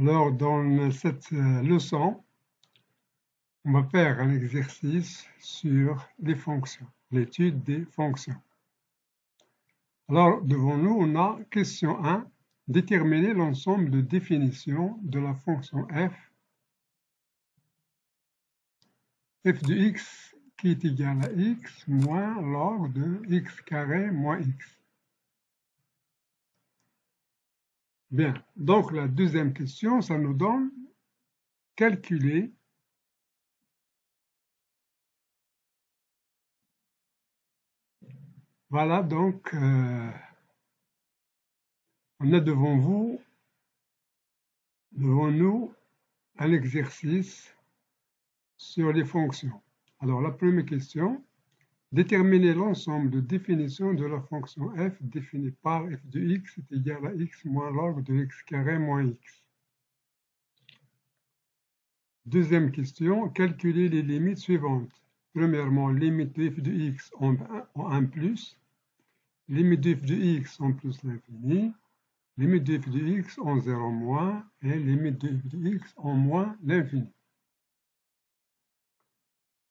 Alors, dans cette leçon, on va faire un exercice sur les fonctions, l'étude des fonctions. Alors, devant nous, on a question 1, déterminer l'ensemble de définitions de la fonction f de x qui est égal à x moins log de x carré moins x. Bien, donc la deuxième question, ça nous donne calculer voilà donc on a devant nous un exercice sur les fonctions. Alors la première question, déterminer l'ensemble de définitions de la fonction f définie par f de x est égal à x moins log de x carré moins x. Deuxième question, calculer les limites suivantes. Premièrement, limite de f de x en 1 plus, limite de f de x en plus l'infini, limite de f de x en 0 moins et limite de f de x en moins l'infini.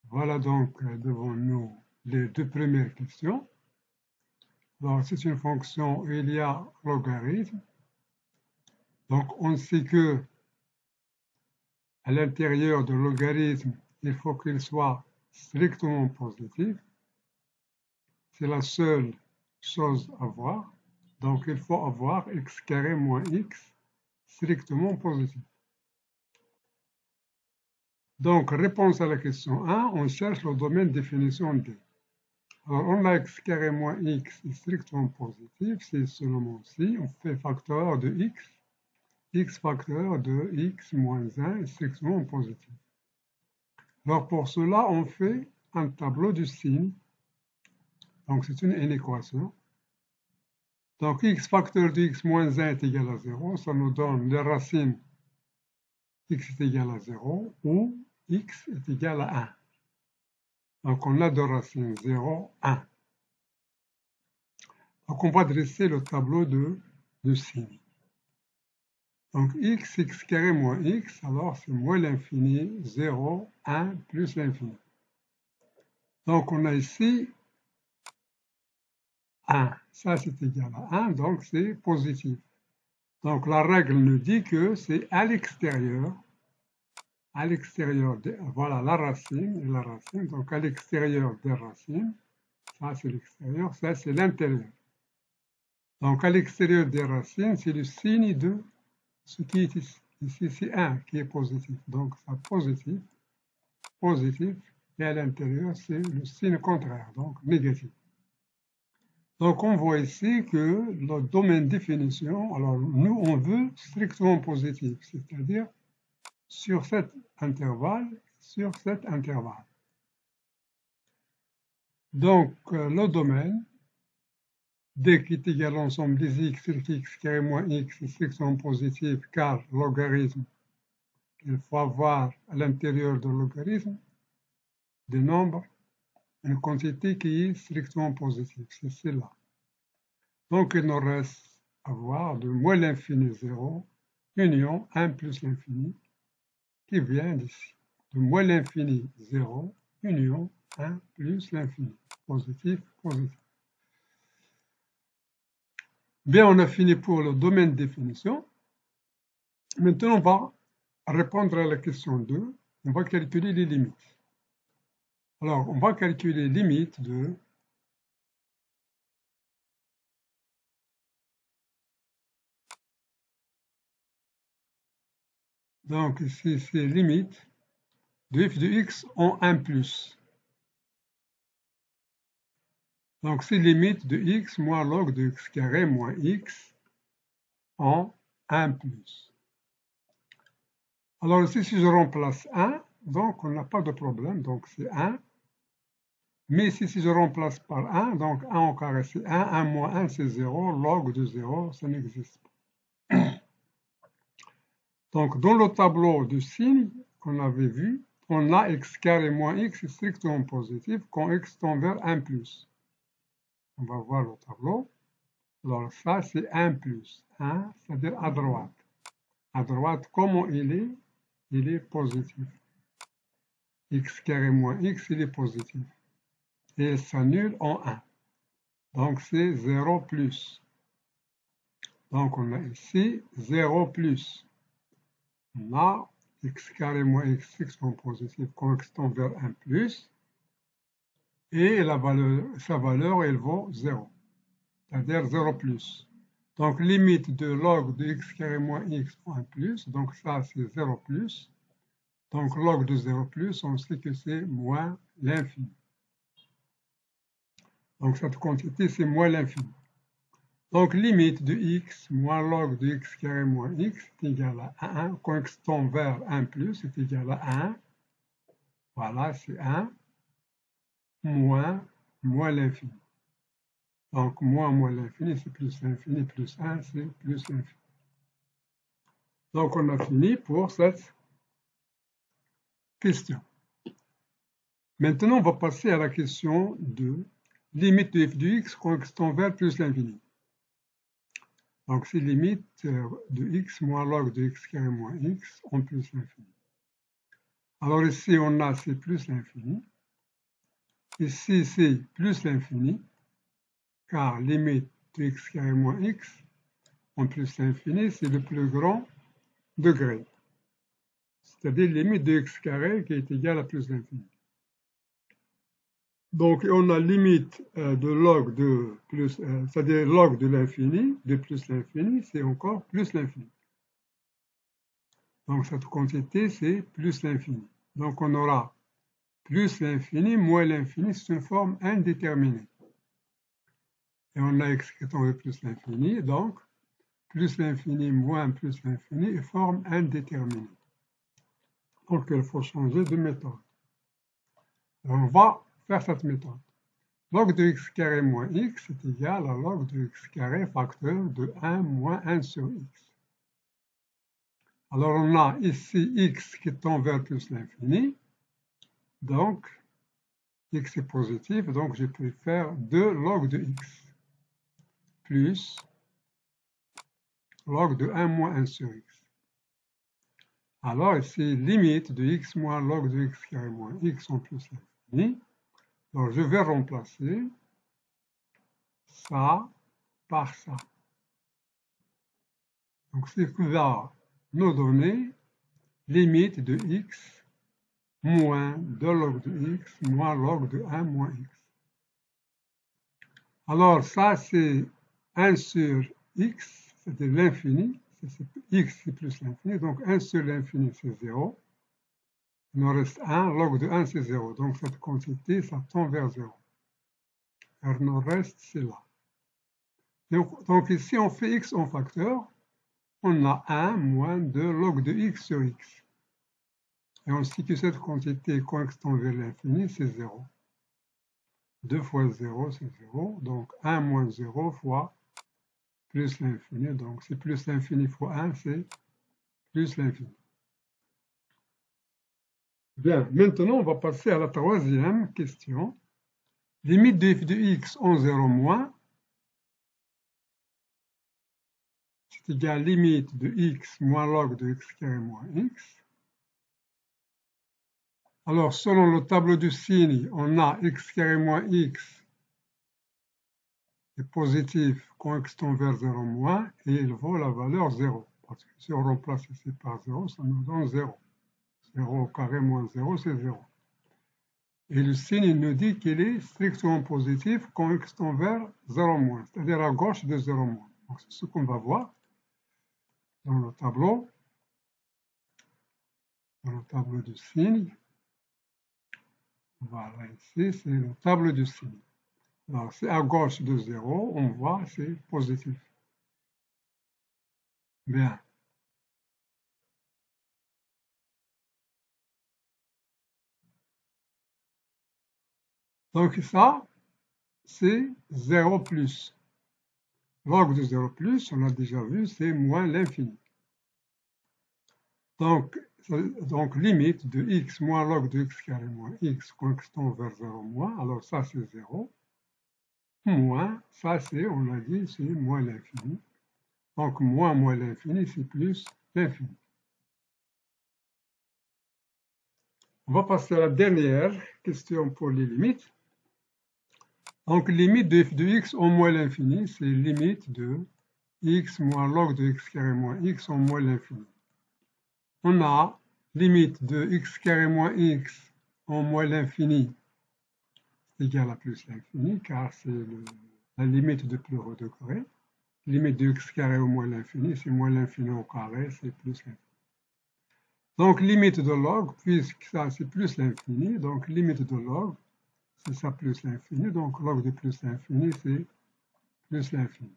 Voilà donc devant nous les deux premières questions. Alors, c'est une fonction où il y a logarithme. Donc, on sait que à l'intérieur de logarithme, il faut qu'il soit strictement positif. C'est la seule chose à voir. Donc, il faut avoir x carré moins x strictement positif. Donc, réponse à la question 1, on cherche le domaine de définition D. Alors, on a x carré moins x est strictement positif, c'est seulement si on fait facteur de x facteur de x moins 1 est strictement positif. Alors, pour cela, on fait un tableau de signes. Donc, c'est une inéquation. Donc, x facteur de x moins 1 est égal à 0. Ça nous donne les racines x est égal à 0 ou x est égal à 1. Donc, on a deux racines, 0, 1. Donc, on va dresser le tableau de signes. Donc, x carré moins x, alors c'est moins l'infini, 0, 1 plus l'infini. Donc, on a ici 1. Ça, c'est égal à 1, donc c'est positif. Donc, la règle nous dit que c'est à l'extérieur, voilà la racine et la racine. Donc, à l'extérieur des racines, ça c'est l'extérieur, ça c'est l'intérieur. Donc, à l'extérieur des racines, c'est le signe de ce qui est ici. Ici, c'est 1 qui est positif. Donc, ça positif, positif. Et à l'intérieur, c'est le signe contraire, donc négatif. Donc, on voit ici que le domaine de définition, alors nous, on veut strictement positif, c'est-à-dire sur cet intervalle, Donc, le domaine, D qui est égal à l'ensemble des x sur x carré moins x est strictement positif car logarithme, il faut avoir à l'intérieur de logarithme des nombres, une quantité qui est strictement positive, c'est celle-là. Donc, il nous reste à voir de moins l'infini 0, union 1 plus l'infini, qui vient d'ici. De moins l'infini 0, union 1 plus l'infini. Positif, positif. Bien, on a fini pour le domaine de définition. Maintenant, on va répondre à la question 2. On va calculer les limites. Alors, on va calculer les limites de donc ici, c'est limite de f de x en 1 plus. Donc, c'est limite de x moins log de x carré moins x en 1 plus. Alors ici, si je remplace 1, donc on n'a pas de problème, donc c'est 1. Mais ici, si je remplace par 1, donc 1 au carré c'est 1, 1 moins 1 c'est 0, log de 0, ça n'existe pas. Donc, dans le tableau de signes qu'on avait vu, on a x carré moins x est strictement positif quand x tend vers 1 plus. On va voir le tableau. Alors ça, c'est 1 plus 1, c'est-à-dire à droite. À droite, comment il est? Il est positif. X carré moins X, il est positif. Et il s'annule en 1. Donc c'est 0 plus. Donc on a ici 0 plus. On a x carré moins x exponent positif correspond vers 1 plus. Et sa valeur, elle vaut 0. C'est-à-dire 0 plus. Donc limite de log de x carré moins x en 1 plus. Donc ça c'est 0 plus. Donc log de 0 plus, on sait que c'est moins l'infini. Donc cette quantité, c'est moins l'infini. Donc limite de x moins log de x carré moins x est égal à 1. Quand x tend vers 1 plus, est égal à 1. Voilà, c'est 1 moins l'infini. Donc moins l'infini, c'est plus l'infini, plus 1, c'est plus l'infini. Donc on a fini pour cette question. Maintenant, on va passer à la question de limite de f de x quand x tend vers plus l'infini. Donc c'est limite de x moins log de x carré moins x en plus l'infini. Alors ici, on a c'est plus l'infini. Ici, c'est plus l'infini, car limite de x carré moins x en plus l'infini, c'est le plus grand degré. C'est-à-dire limite de x carré qui est égal à plus l'infini. Donc, on a limite de log de plus, c'est-à-dire log de l'infini, de plus l'infini, c'est encore plus l'infini. Donc, cette quantité, c'est plus l'infini. Donc, on aura plus l'infini, moins l'infini, c'est une forme indéterminée. Et on a x qui tend vers plus l'infini, donc plus l'infini moins plus l'infini est forme indéterminée. Donc, il faut changer de méthode. On va faire cette méthode. Log de x carré moins x est égal à log de x carré facteur de 1 moins 1 sur x. Alors, on a ici x qui tend vers plus l'infini. Donc, x est positif, donc je peux faire 2 log de x plus log de 1 moins 1 sur x. Alors ici, limite de x moins log de x carré moins x en plus l'infini. Alors je vais remplacer ça par ça. Donc ce qui va nous donner limite de x moins 2 log de x moins log de 1 moins x. Alors ça c'est 1 sur x, c'est l'infini. X c'est plus l'infini, donc 1 sur l'infini c'est 0. Il nous reste 1, log de 1 c'est 0, donc cette quantité ça tend vers 0. Alors il nous reste c'est là. Donc ici on fait x en facteur, on a 1 moins 2 log de x sur x. Et on sait que cette quantité quand x tend vers l'infini c'est 0. 2 fois 0 c'est 0, donc 1 moins 0 fois plus l'infini, donc c'est plus l'infini fois 1, c'est plus l'infini. Bien, maintenant on va passer à la troisième question. Limite de f de x en 0 moins, c'est égal à limite de x moins log de x carré moins x. Alors, selon le tableau de signe, on a x carré moins x est positif quand x tend vers 0 moins, et il vaut la valeur 0. Parce que si on remplace ici par 0, ça nous donne 0. 0 au carré moins 0, c'est 0. Et le signe nous dit qu'il est strictement positif quand x tend vers 0 moins, c'est-à-dire à gauche de 0 moins. Donc, c'est ce qu'on va voir dans le tableau. Dans le tableau de signe. Voilà, ici, c'est le tableau de signe. Alors, c'est à gauche de 0, on voit, c'est positif. Bien. Donc ça, c'est 0 plus. Log de 0 plus, on a déjà vu, c'est moins l'infini. Donc, limite de x moins log de x carré moins x quand x tend vers 0 moins, alors ça c'est 0. Moins, ça c'est, on a dit, c'est moins l'infini. Donc moins l'infini, c'est plus l'infini. On va passer à la dernière question pour les limites. Donc, limite de f de x en moins l'infini, c'est limite de x moins log de x carré moins x en moins l'infini. On a limite de x carré moins x en moins l'infini égale à plus l'infini, car c'est la limite de plus haut degré. Limite de x carré au moins l'infini, c'est moins l'infini au carré, c'est plus l'infini. Donc, limite de log, puisque ça c'est plus l'infini, donc limite de log, c'est ça plus l'infini, donc log de plus l'infini, c'est plus l'infini.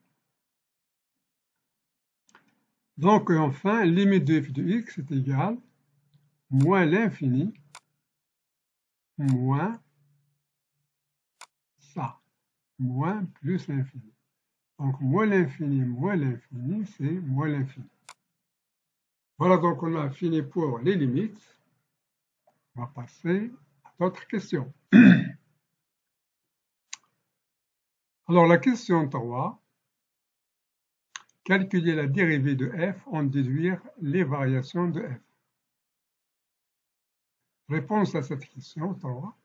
Donc, enfin, limite de f de x est égale moins l'infini moins ça, moins plus l'infini. Donc, moins l'infini, c'est moins l'infini. Voilà, donc on a fini pour les limites. On va passer à d'autres questions. Alors, la question 3. Calculer la dérivée de f en déduire les variations de f. Réponse à cette question 3.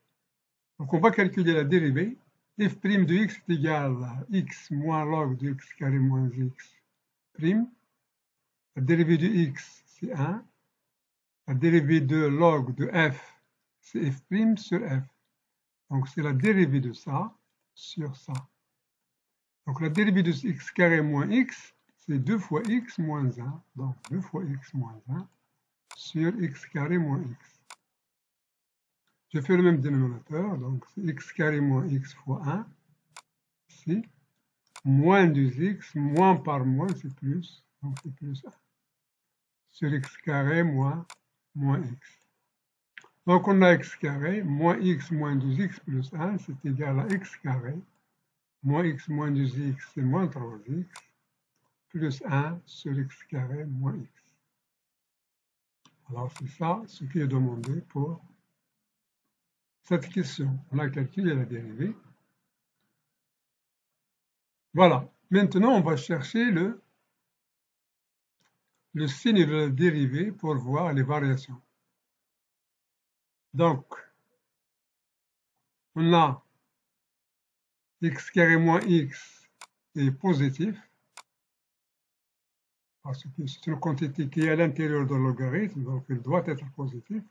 Donc, on va calculer la dérivée. F' de x est égal à x moins log de x carré moins x prime. La dérivée de x, c'est 1. La dérivée de log de f, c'est f' sur f. Donc, c'est la dérivée de ça sur ça. Donc, la dérivée de x carré moins x, c'est 2 fois x moins 1. Donc, 2 fois x moins 1 sur x carré moins x. Je fais le même dénominateur, donc c'est x carré moins x fois 1, ici, moins 2x, moins par moins, c'est plus, donc c'est plus 1, sur x carré moins x. Donc on a x carré, moins x moins 2x plus 1, c'est égal à x carré, moins x moins 2x, c'est moins 3x, plus 1 sur x carré moins x. Alors c'est ça ce qui est demandé pour cette question. On a calculé la dérivée. Voilà. Maintenant, on va chercher le signe de la dérivée pour voir les variations. Donc, on a x carré moins x est positif, parce que c'est une quantité qui est à l'intérieur de logarithme, donc il doit être positif.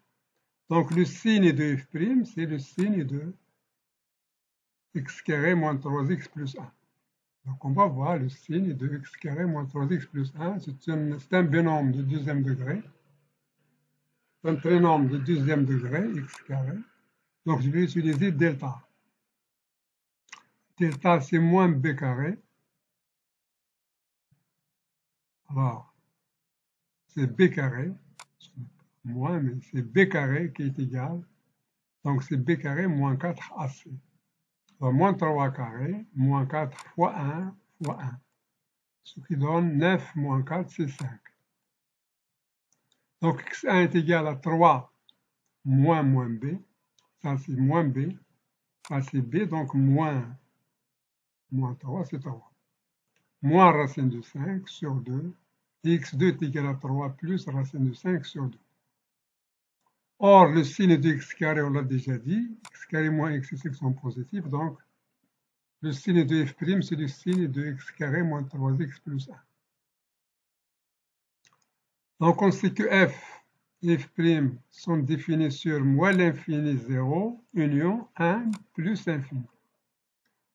Donc, le signe de f', c'est le signe de x carré moins 3x plus 1. Donc, on va voir le signe de x carré moins 3x plus 1. C'est un binôme de deuxième degré. C'est un trinôme de deuxième degré, x carré. Donc, je vais utiliser delta. Delta, c'est moins b carré. Alors, c'est b carré. Moins, mais c'est b carré qui est égal. Donc, c'est b carré moins 4ac. Alors, moins 3 carré, moins 4 fois 1 fois 1. Ce qui donne 9 moins 4, c'est 5. Donc, x1 est égal à 3 moins b. Ça, c'est moins b. Ça, c'est b. Donc, moins 3, c'est 3. Moins racine de 5 sur 2. x2 est égal à 3 plus racine de 5 sur 2. Or, le signe de x carré, on l'a déjà dit. X carré moins x et x sont positifs. Donc, le signe de f', c'est le signe de x carré moins 3x plus 1. Donc, on sait que f et f' sont définis sur moins l'infini 0, union 1 plus l'infini.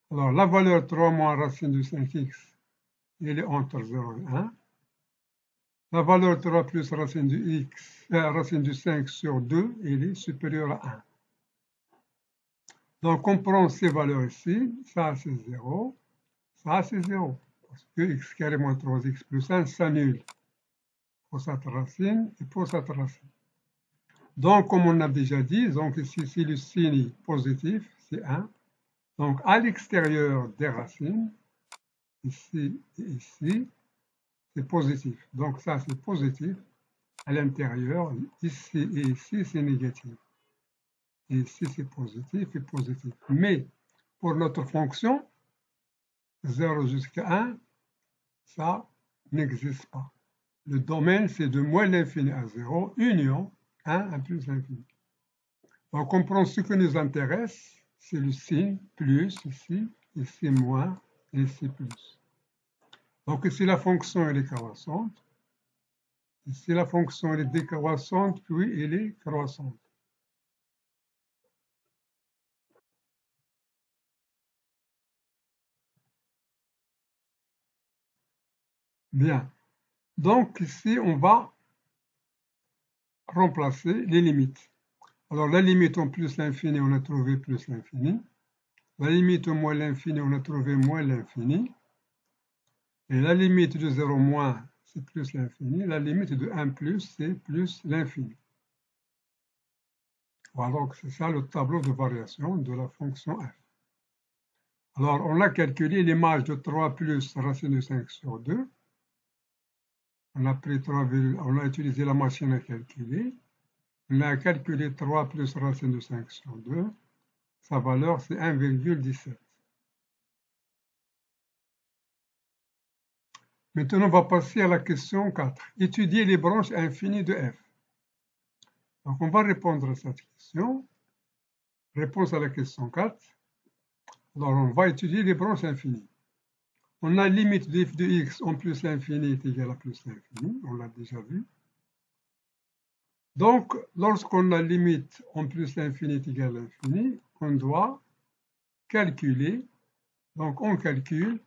Alors, la valeur 3 moins racine de 5x, elle est entre 0 et 1. La valeur 3 plus racine de 5 sur 2, elle est supérieure à 1. Donc, on prend ces valeurs ici. Ça, c'est 0. Ça, c'est 0. Parce que x carré moins 3x plus 1 s'annule pour cette racine et pour cette racine. Donc, comme on a déjà dit, donc ici, si le signe est positif, c'est 1. Donc, à l'extérieur des racines, ici et ici, c'est positif. Donc, ça, c'est positif. À l'intérieur, ici et ici, c'est négatif. Et ici, c'est positif et positif. Mais, pour notre fonction, 0 jusqu'à 1, ça n'existe pas. Le domaine, c'est de moins l'infini à 0, union 1 plus l'infini. Donc, on prend ce qui nous intéresse, c'est le signe plus ici, ici moins, et ici plus. Donc, ici, la fonction, elle est croissante. Ici, la fonction, elle est décroissante, puis elle est croissante. Bien. Donc, ici, on va remplacer les limites. Alors, la limite en plus l'infini, on a trouvé plus l'infini. La limite au moins l'infini, on a trouvé moins l'infini. Et la limite de 0 moins, c'est plus l'infini. La limite de 1 plus, c'est plus l'infini. Voilà, donc c'est ça le tableau de variation de la fonction f. Alors, on a calculé l'image de 3 plus racine de 5 sur 2. On a utilisé la machine à calculer. On a calculé 3 plus racine de 5 sur 2. Sa valeur, c'est 1,17. Maintenant, on va passer à la question 4. Étudier les branches infinies de f. Donc, on va répondre à cette question. Réponse à la question 4. Alors, on va étudier les branches infinies. On a limite de f de x en plus l'infini est égal à plus l'infini. On l'a déjà vu. Donc, lorsqu'on a limite en plus l'infini est égal à l'infini, on doit calculer. Donc, on calcule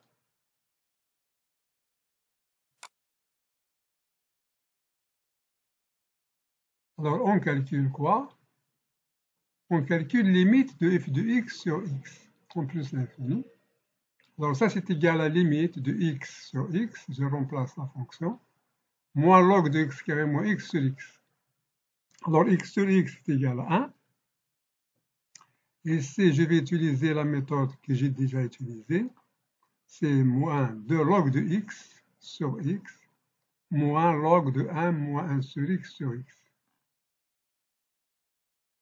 alors, on calcule quoi? On calcule limite de f de x sur x en plus l'infini. Alors ça, c'est égal à la limite de x sur x. Je remplace la fonction. Moins log de x carré moins x sur x. Alors x sur x est égal à 1. Et si je vais utiliser la méthode que j'ai déjà utilisée, c'est moins 2 log de x sur x moins log de 1 moins 1 sur x sur x.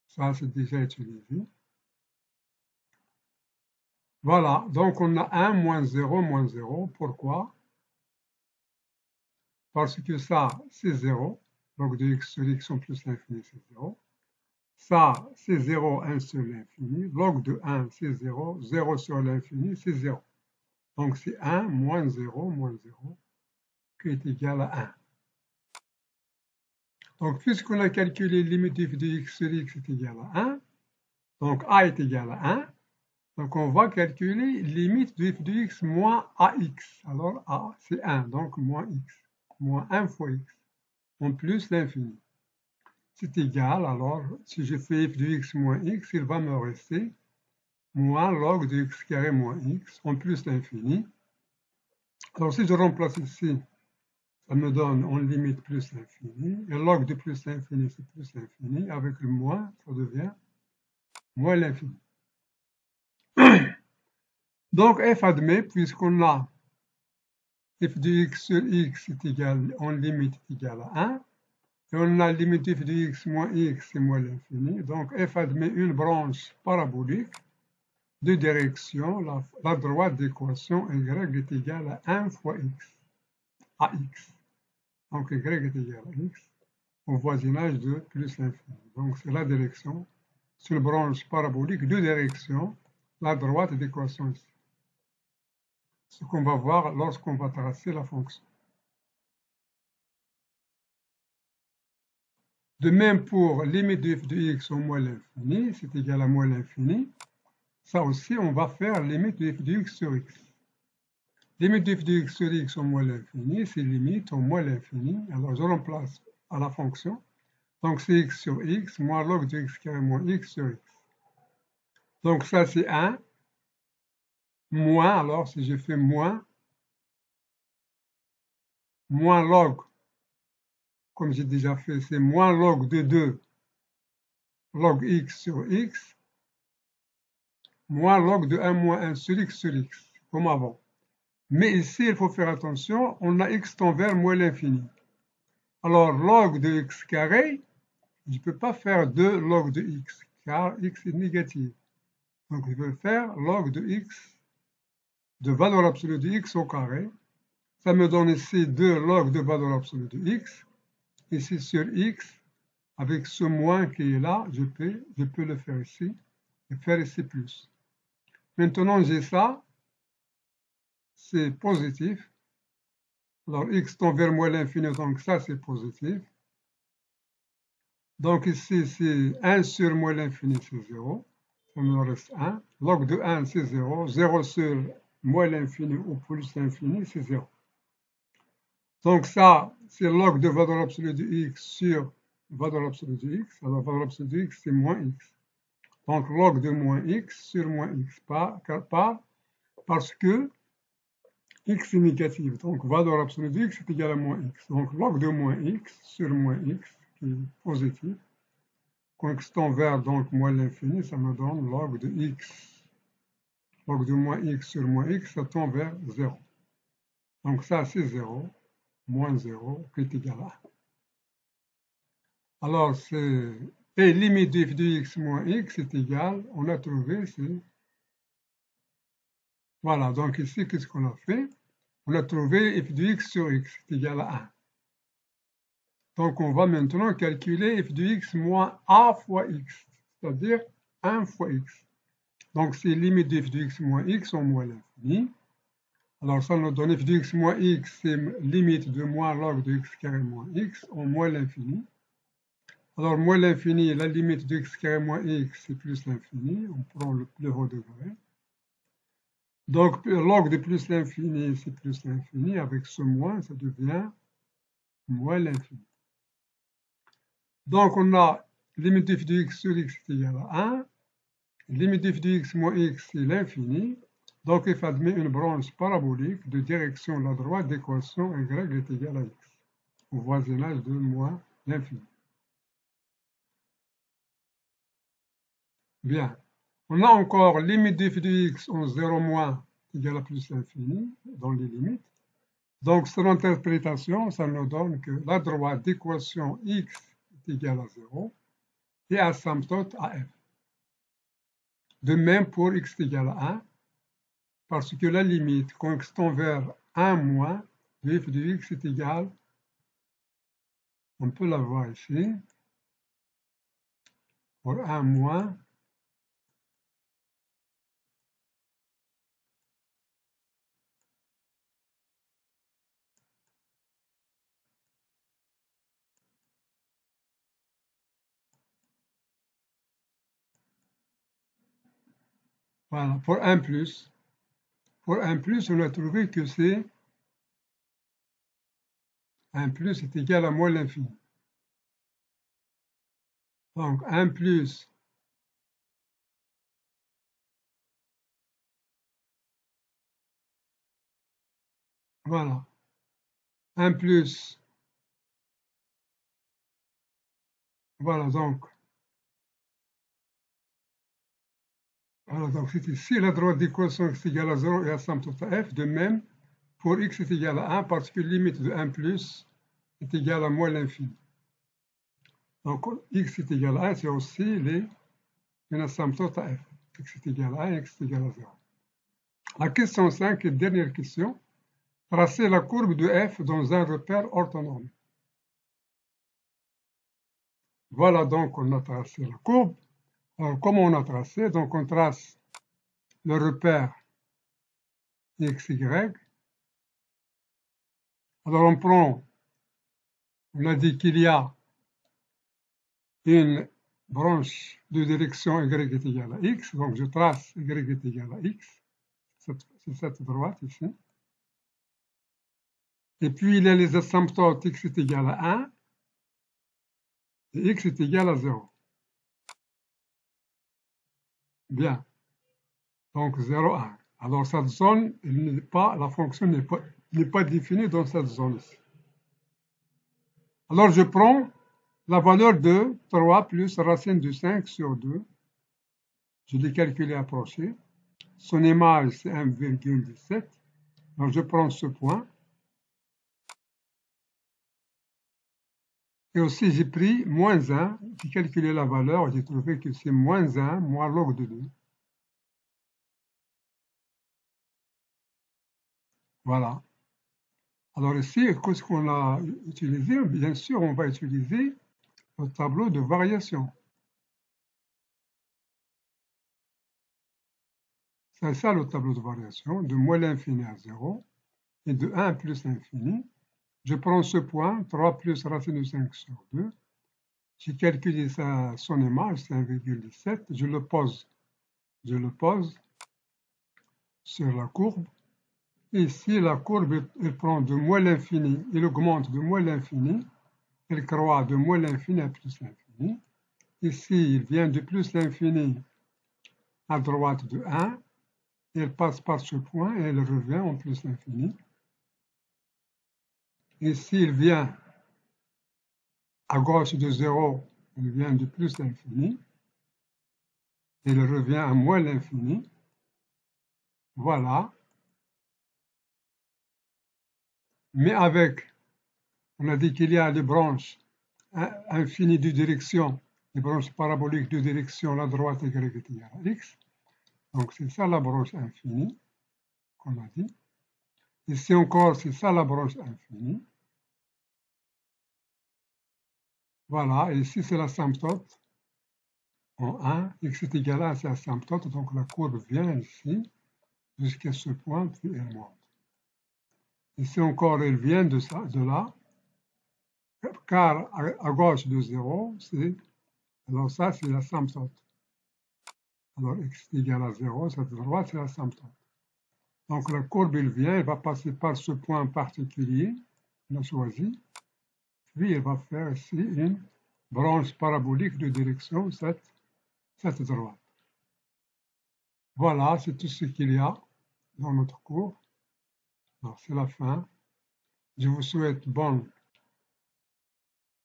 Ça, c'est déjà utilisé. Voilà, donc on a 1 moins 0 moins 0. Pourquoi? Parce que ça, c'est 0. Log de x sur x en plus l'infini, c'est 0. Ça, c'est 0, 1 sur l'infini. Log de 1, c'est 0. 0 sur l'infini, c'est 0. Donc, c'est 1 moins 0 qui est égal à 1. Donc, puisqu'on a calculé limite de f de x sur x est égal à 1, donc a est égal à 1, donc on va calculer limite de f de x moins ax. Alors, a, c'est 1, donc moins x. Moins 1 fois x, en plus l'infini. C'est égal, alors, si je fais f de x moins x, il va me rester moins log de x carré moins x, en plus l'infini. Alors, si je remplace ici, ça me donne en limite plus l'infini. Et log de plus l'infini, c'est plus l'infini. Avec le moins, ça devient moins l'infini. Donc, f admet, puisqu'on a f de x sur x est égal, en limite est égal à 1, et on a limite f de x moins x, c'est moins l'infini. Donc, f admet une branche parabolique de direction, la droite d'équation y est égale à 1 fois x, à x. Donc, y est égal à x au voisinage de plus l'infini. Donc, c'est la direction, c'est une branche parabolique de direction, la droite d'équation ici. Ce qu'on va voir lorsqu'on va tracer la fonction. De même pour limite de f de x au moins l'infini, c'est égal à moins l'infini. Ça aussi, on va faire limite de f de x sur x. Limite de f de x sur x au moins l'infini, c'est limite au moins l'infini. Alors, je remplace à la fonction. Donc, c'est x sur x moins log de x carré moins x sur x. Donc, ça, c'est 1. Moins, alors, si je fais moins log, comme j'ai déjà fait, c'est moins log de 2 log x sur x, moins log de 1 moins 1 sur x, comme avant. Mais ici, il faut faire attention, on a x tend vers moins l'infini. Alors, log de x carré, je ne peux pas faire 2 log de x, car x est négatif. Donc, je vais faire log de x, de valeur absolue de x au carré. Ça me donne ici 2 log de valeur absolue de x. Ici sur x, avec ce moins qui est là, je peux le faire ici et faire ici plus. Maintenant, j'ai ça, c'est positif. Alors, x tend vers moins l'infini, donc ça, c'est positif. Donc ici, c'est 1 sur moins l'infini, c'est 0. Ça me reste 1. Log de 1, c'est 0. 0 sur moins l'infini ou plus l'infini, c'est 0. Donc ça, c'est log de valeur absolue de x sur valeur absolue de x. Alors, valeur absolue de x, c'est moins x. Donc, log de moins x sur moins x. Parce que x est négatif. Donc, valeur absolue de x est égal à moins x. Donc, log de moins x sur moins x, qui est positif. Quand x tend vers donc moins l'infini, ça me donne log de x. Log de moins x sur moins x, ça tend vers 0. Donc, ça, c'est 0. Moins 0, qui est égal à 1. Alors, c'est... Et limite de f de x moins x est égal, on a trouvé, c'est... Voilà, donc ici, qu'est-ce qu'on a fait? On a trouvé f de x sur x est égal à 1. Donc, on va maintenant calculer f de x moins a fois x, c'est-à-dire 1 fois x. Donc, c'est limite de f de x moins x en moins l'infini. Alors, ça nous donne f de x moins x, c'est limite de moins log de x carré moins x en moins l'infini. Alors, moins l'infini, la limite de x carré moins x, c'est plus l'infini. On prend le plus haut degré. Donc, log de plus l'infini, c'est plus l'infini. Avec ce moins, ça devient moins l'infini. Donc, on a limite de f de x sur x est égal à 1. Limite de f de x moins x, c'est l'infini. Donc, f admet une branche parabolique de direction à la droite d'équation y est égal à x, au voisinage de moins l'infini. Bien. On a encore limite de f de x en 0 moins égale à plus l'infini, dans les limites. Donc, sur l'interprétation, ça nous donne que la droite d'équation x est égale à 0 et asymptote à f. De même pour x est égal à 1, parce que la limite, quand x tend vers 1 moins, de f de x est égal, on peut la voir ici, pour 1 moins, voilà, pour 1 plus. Pour 1 plus, on a trouvé que c'est 1 plus est égal à moins l'infini. Donc, 1 plus voilà. 1 plus, voilà, donc c'est ici la droite d'équation x est égale à 0 et asymptote à f. De même, pour x est égal à 1, parce que limite de 1 plus est égale à moins l'infini. Donc, x est égal à 1, c'est aussi une asymptote à f. X est égal à 1, x est égal à 0. La question 5 est la dernière question. Tracer la courbe de f dans un repère orthonormé. Voilà donc, on a tracé la courbe. Alors, comment on a tracé? Donc, on trace le repère xy. Alors, on a dit qu'il y a une branche de direction y est égale à x. Donc, je trace y est égal à x. C'est cette droite ici. Et puis, il y a les asymptotes x est égal à 1 et x est égal à 0. Bien. Donc, 0, 1. Alors, cette zone, la fonction n'est pas définie dans cette zone-ci. Alors, je prends la valeur de 3 plus racine de 5 sur 2. Je l'ai calculé approché. Son image, c'est 1,17. Alors, je prends ce point. Et aussi, j'ai pris moins 1. J'ai calculé la valeur. J'ai trouvé que c'est moins 1 moins log de 2. Voilà. Alors ici, qu'est-ce qu'on a utilisé? Bien sûr, on va utiliser le tableau de variation. C'est ça le tableau de variation, de moins l'infini à 0 et de 1 plus l'infini. Je prends ce point, 3 plus racine de 5 sur 2. J'ai calculé son image, c'est 1,17. Je le pose sur la courbe. Ici, la courbe, elle prend de moins l'infini, elle augmente de moins l'infini, elle croît de moins l'infini à plus l'infini. Ici, il vient de plus l'infini à droite de 1, elle passe par ce point et elle revient en plus l'infini. Ici, il vient à gauche de 0, il vient de plus l'infini, il revient à moins l'infini. Voilà. Mais avec, on a dit qu'il y a des branches infinies de direction, des branches paraboliques de direction, la droite y est égale à x. Donc c'est ça la branche infinie, qu'on a dit. Ici encore, c'est ça la branche infinie. Voilà, et ici c'est l'asymptote. En 1, x est égal à 1, c'est l'asymptote, donc la courbe vient ici, jusqu'à ce point, puis elle monte. Ici encore, elle vient de là, car à gauche de 0, alors ça c'est l'asymptote. Alors x est égal à 0, cette droite c'est l'asymptote. Donc la courbe, elle vient, elle va passer par ce point particulier, on a choisi, puis elle va faire ici une branche parabolique de direction, cette droite. Voilà, c'est tout ce qu'il y a dans notre cours. Alors c'est la fin. Je vous souhaite bonne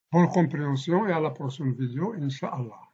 compréhension et à la prochaine vidéo, Inch'Allah.